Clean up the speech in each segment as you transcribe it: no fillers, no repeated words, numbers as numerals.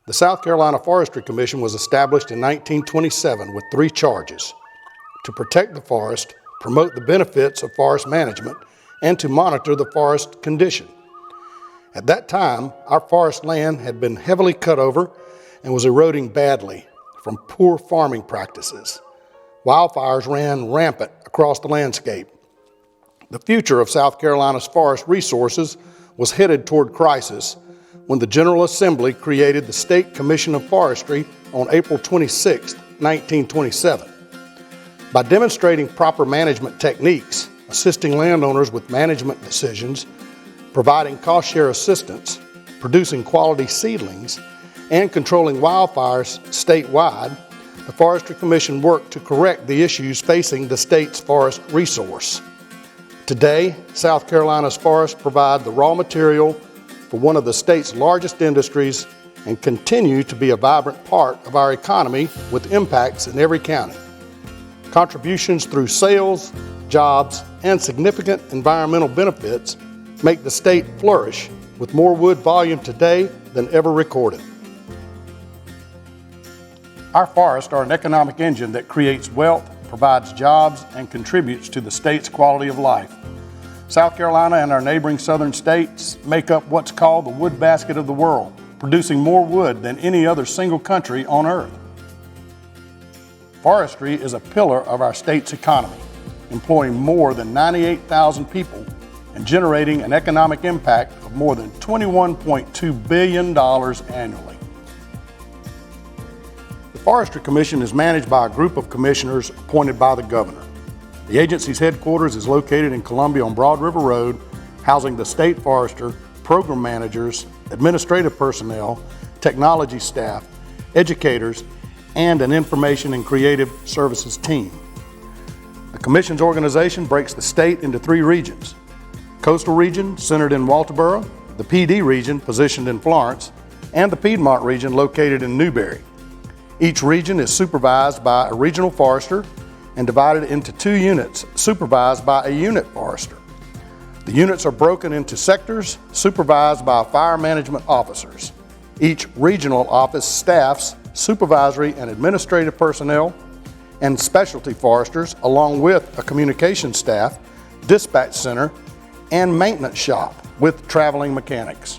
The South Carolina Forestry Commission was established in 1927 with 3 charges: to protect the forest, promote the benefits of forest management, and to monitor the forest condition. At that time, our forest land had been heavily cut over and was eroding badly from poor farming practices. Wildfires ran rampant across the landscape. The future of South Carolina's forest resources was headed toward crisis when the General Assembly created the State Commission of Forestry on April 26, 1927. By demonstrating proper management techniques, assisting landowners with management decisions, providing cost-share assistance, producing quality seedlings, and controlling wildfires statewide, the Forestry Commission worked to correct the issues facing the state's forest resource. Today, South Carolina's forests provide the raw material for one of the state's largest industries and continue to be a vibrant part of our economy with impacts in every county. Contributions through sales, jobs, and significant environmental benefits make the state flourish with more wood volume today than ever recorded. Our forests are an economic engine that creates wealth, provides jobs, and contributes to the state's quality of life. South Carolina and our neighboring southern states make up what's called the wood basket of the world, producing more wood than any other single country on earth. Forestry is a pillar of our state's economy, employing more than 98,000 people and generating an economic impact of more than $21.2 billion annually. The Forestry Commission is managed by a group of commissioners appointed by the governor. The agency's headquarters is located in Columbia on Broad River Road, housing the state forester, program managers, administrative personnel, technology staff, educators, and an information and creative services team. The Commission's organization breaks the state into 3 regions: Coastal Region, centered in Walterboro, the PD Region, positioned in Florence, and the Piedmont Region, located in Newberry. Each region is supervised by a regional forester and divided into 2 units, supervised by a unit forester. The units are broken into sectors, supervised by fire management officers. Each regional office staffs supervisory and administrative personnel and specialty foresters, along with a communication staff, dispatch center, and maintenance shop with traveling mechanics.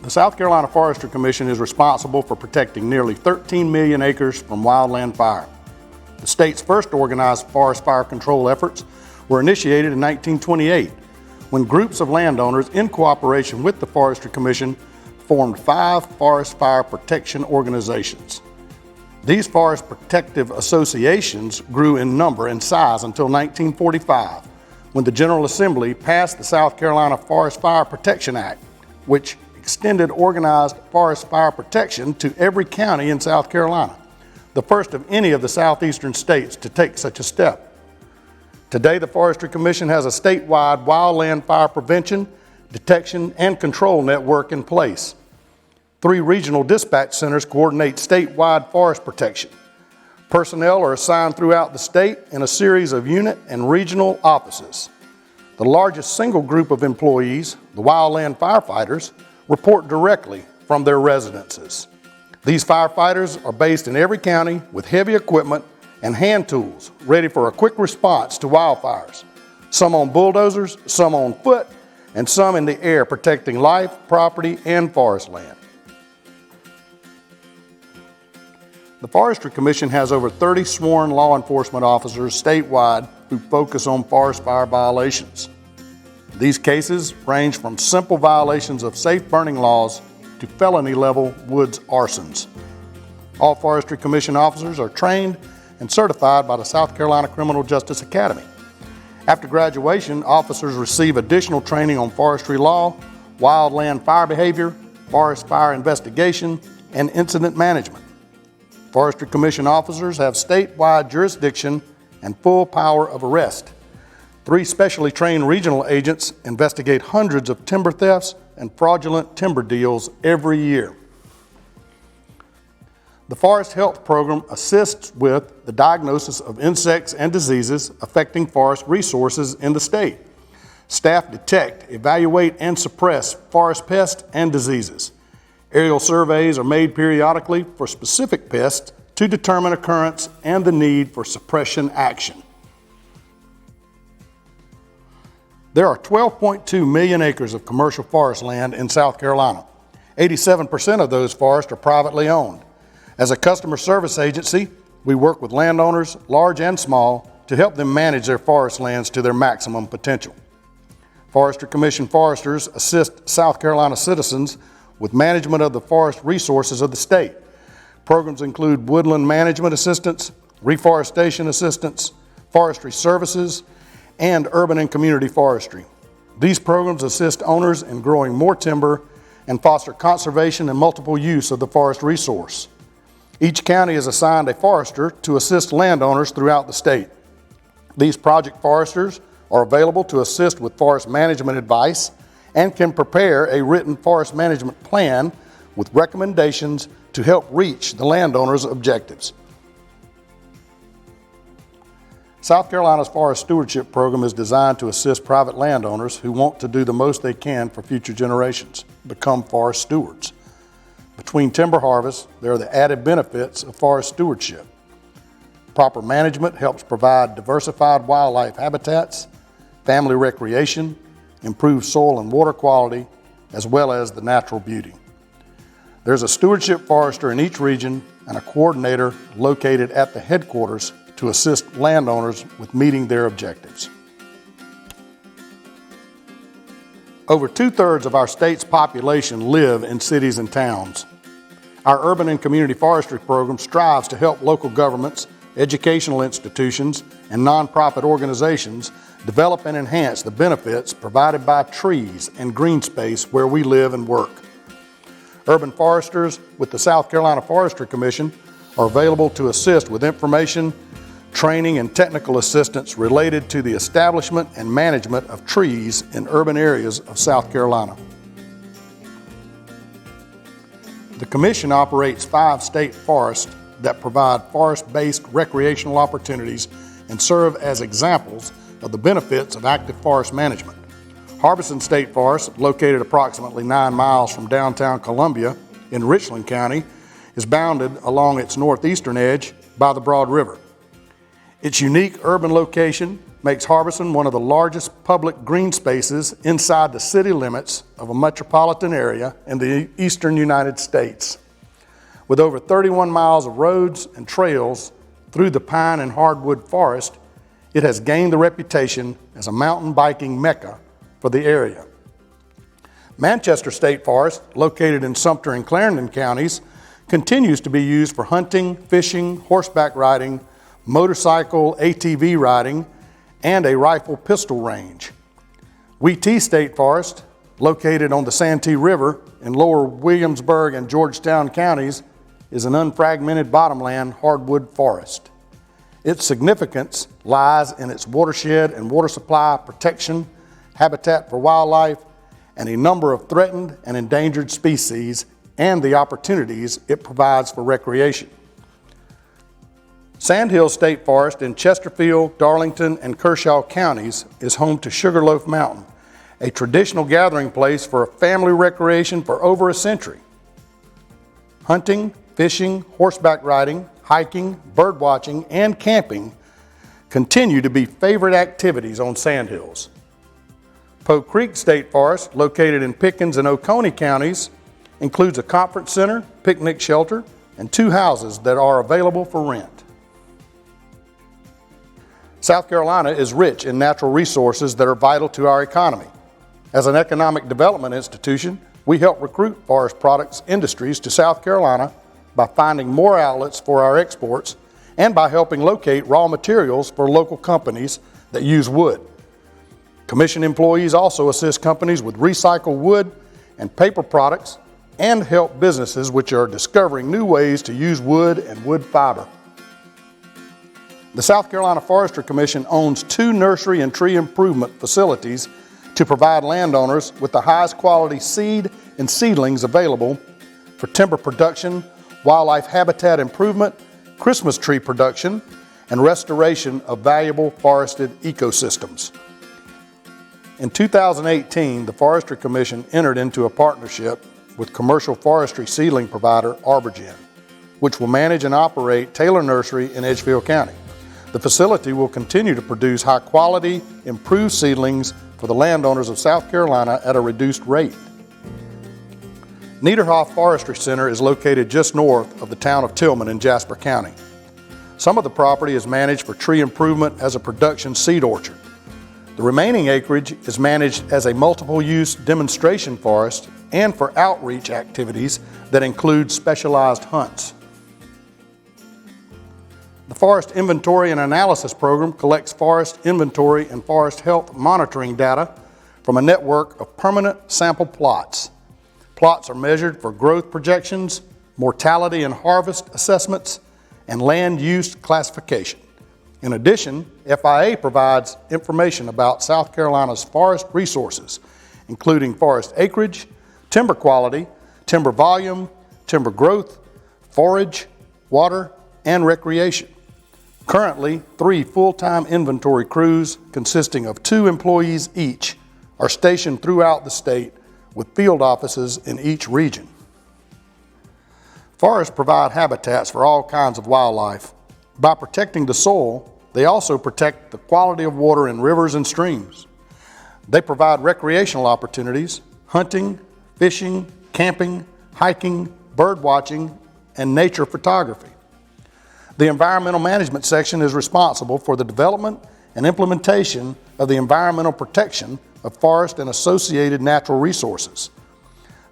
The South Carolina Forestry Commission is responsible for protecting nearly 13 million acres from wildland fire. The state's first organized forest fire control efforts were initiated in 1928, when groups of landowners in cooperation with the Forestry Commission formed 5 forest fire protection organizations. These forest protective associations grew in number and size until 1945, when the General Assembly passed the South Carolina Forest Fire Protection Act, which extended organized forest fire protection to every county in South Carolina, the first of any of the southeastern states to take such a step. Today, the Forestry Commission has a statewide wildland fire prevention, detection, and control network in place. 3 regional dispatch centers coordinate statewide forest protection. Personnel are assigned throughout the state in a series of unit and regional offices. The largest single group of employees, the wildland firefighters, report directly from their residences. These firefighters are based in every county with heavy equipment and hand tools ready for a quick response to wildfires, some on bulldozers, some on foot, and some in the air, protecting life, property, and forest land. The Forestry Commission has over 30 sworn law enforcement officers statewide who focus on forest fire violations. These cases range from simple violations of safe burning laws to felony-level woods arsons. All Forestry Commission officers are trained and certified by the South Carolina Criminal Justice Academy. After graduation, officers receive additional training on forestry law, wildland fire behavior, forest fire investigation, and incident management. Forestry Commission officers have statewide jurisdiction and full power of arrest. 3 specially trained regional agents investigate hundreds of timber thefts and fraudulent timber deals every year. The Forest Health Program assists with the diagnosis of insects and diseases affecting forest resources in the state. Staff detect, evaluate, and suppress forest pests and diseases. Aerial surveys are made periodically for specific pests to determine occurrence and the need for suppression action. There are 12.2 million acres of commercial forest land in South Carolina. 87% of those forests are privately owned. As a customer service agency, we work with landowners, large and small, to help them manage their forest lands to their maximum potential. Forestry Commission foresters assist South Carolina citizens with management of the forest resources of the state. Programs include woodland management assistance, reforestation assistance, forestry services, and urban and community forestry. These programs assist owners in growing more timber and foster conservation and multiple use of the forest resource. Each county is assigned a forester to assist landowners throughout the state. These project foresters are available to assist with forest management advice and can prepare a written forest management plan with recommendations to help reach the landowner's objectives. South Carolina's Forest Stewardship Program is designed to assist private landowners who want to do the most they can for future generations, become forest stewards. Between timber harvests, there are the added benefits of forest stewardship. Proper management helps provide diversified wildlife habitats, family recreation, improved soil and water quality, as well as the natural beauty. There's a stewardship forester in each region and a coordinator located at the headquarters to assist landowners with meeting their objectives. Over 2/3 of our state's population live in cities and towns. Our urban and community forestry program strives to help local governments, educational institutions, and nonprofit organizations develop and enhance the benefits provided by trees and green space where we live and work. Urban foresters with the South Carolina Forestry Commission are available to assist with information, training, and technical assistance related to the establishment and management of trees in urban areas of South Carolina. The Commission operates 5 state forests that provide forest-based recreational opportunities and serve as examples of the benefits of active forest management. Harbison State Forest, located approximately 9 miles from downtown Columbia in Richland County, is bounded along its northeastern edge by the Broad River. Its unique urban location makes Harbison one of the largest public green spaces inside the city limits of a metropolitan area in the eastern United States. With over 31 miles of roads and trails through the pine and hardwood forest, it has gained the reputation as a mountain biking mecca for the area. Manchester State Forest, located in Sumter and Clarendon counties, continues to be used for hunting, fishing, horseback riding, motorcycle ATV riding, and a rifle pistol range. Weetee State Forest, located on the Santee River in lower Williamsburg and Georgetown counties, is an unfragmented bottomland hardwood forest. Its significance lies in its watershed and water supply protection, habitat for wildlife, and a number of threatened and endangered species, and the opportunities it provides for recreation. Sandhill State Forest in Chesterfield, Darlington, and Kershaw counties is home to Sugarloaf Mountain, a traditional gathering place for family recreation for over a century. Hunting, fishing, horseback riding, hiking, bird watching, and camping continue to be favorite activities on Sandhills. Poe Creek State Forest, located in Pickens and Oconee counties, includes a conference center, picnic shelter, and 2 houses that are available for rent. South Carolina is rich in natural resources that are vital to our economy. As an economic development institution, we help recruit forest products industries to South Carolina by finding more outlets for our exports and by helping locate raw materials for local companies that use wood. Commission employees also assist companies with recycled wood and paper products and help businesses which are discovering new ways to use wood and wood fiber. The South Carolina Forestry Commission owns 2 nursery and tree improvement facilities to provide landowners with the highest quality seed and seedlings available for timber production, wildlife habitat improvement, Christmas tree production, and restoration of valuable forested ecosystems. In 2018, the Forestry Commission entered into a partnership with commercial forestry seedling provider Arborgen, which will manage and operate Taylor Nursery in Edgefield County. The facility will continue to produce high-quality, improved seedlings for the landowners of South Carolina at a reduced rate. Niederhoff Forestry Center is located just north of the town of Tillman in Jasper County. Some of the property is managed for tree improvement as a production seed orchard. The remaining acreage is managed as a multiple-use demonstration forest and for outreach activities that include specialized hunts. The Forest Inventory and Analysis Program collects forest inventory and forest health monitoring data from a network of permanent sample plots. Plots are measured for growth projections, mortality and harvest assessments, and land use classification. In addition, FIA provides information about South Carolina's forest resources, including forest acreage, timber quality, timber volume, timber growth, forage, water, and recreation. Currently, 3 full-time inventory crews consisting of 2 employees each are stationed throughout the state with field offices in each region. Forests provide habitats for all kinds of wildlife. By protecting the soil, they also protect the quality of water in rivers and streams. They provide recreational opportunities, hunting, fishing, camping, hiking, bird watching, and nature photography. The Environmental Management section is responsible for the development and implementation of the environmental protection of forest and associated natural resources.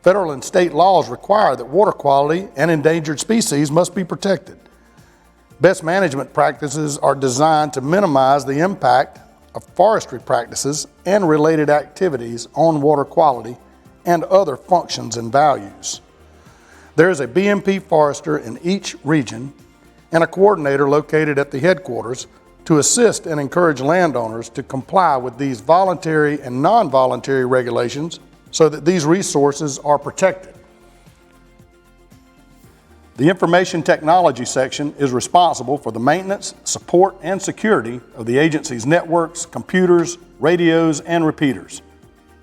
Federal and state laws require that water quality and endangered species must be protected. Best management practices are designed to minimize the impact of forestry practices and related activities on water quality and other functions and values. There is a BMP forester in each region and a coordinator located at the headquarters to assist and encourage landowners to comply with these voluntary and non-voluntary regulations so that these resources are protected. The Information Technology section is responsible for the maintenance, support, and security of the agency's networks, computers, radios, and repeaters.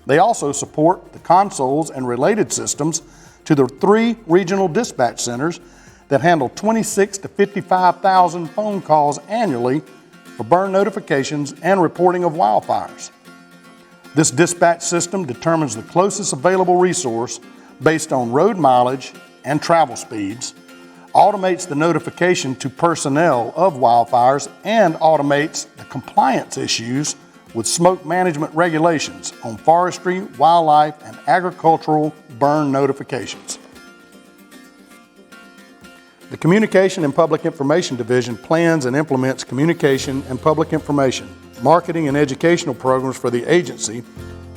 They also support the consoles and related systems to the 3 regional dispatch centers that handle 26,000 to 55,000 phone calls annually for burn notifications and reporting of wildfires. This dispatch system determines the closest available resource based on road mileage and travel speeds, automates the notification to personnel of wildfires, and automates the compliance issues with smoke management regulations on forestry, wildlife, and agricultural burn notifications. The Communication and Public Information Division plans and implements communication and public information, marketing and educational programs for the agency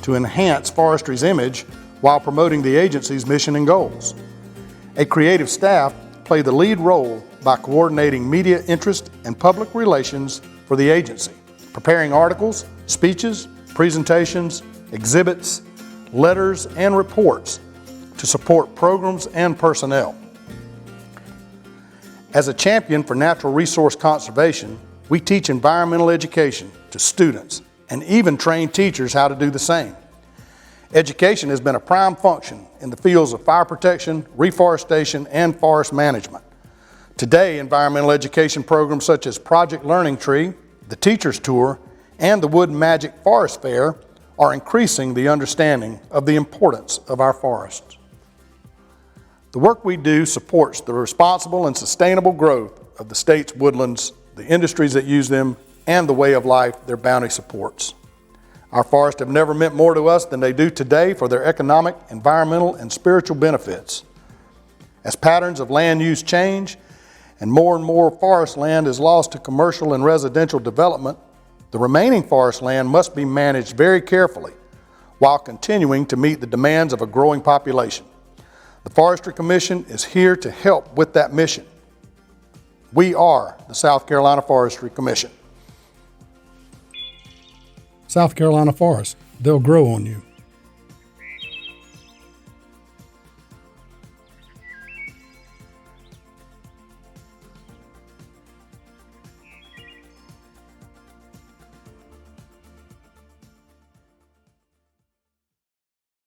to enhance forestry's image while promoting the agency's mission and goals. A creative staff play the lead role by coordinating media interest and public relations for the agency, preparing articles, speeches, presentations, exhibits, letters, and reports to support programs and personnel. As a champion for natural resource conservation, we teach environmental education to students and even train teachers how to do the same. Education has been a prime function in the fields of fire protection, reforestation, and forest management. Today, environmental education programs such as Project Learning Tree, the Teacher's Tour, and the Wood Magic Forest Fair are increasing the understanding of the importance of our forests. The work we do supports the responsible and sustainable growth of the state's woodlands, the industries that use them, and the way of life their bounty supports. Our forests have never meant more to us than they do today for their economic, environmental, and spiritual benefits. As patterns of land use change and more forest land is lost to commercial and residential development, the remaining forest land must be managed very carefully while continuing to meet the demands of a growing population. The Forestry Commission is here to help with that mission. We are the South Carolina Forestry Commission. South Carolina Forest, they'll grow on you.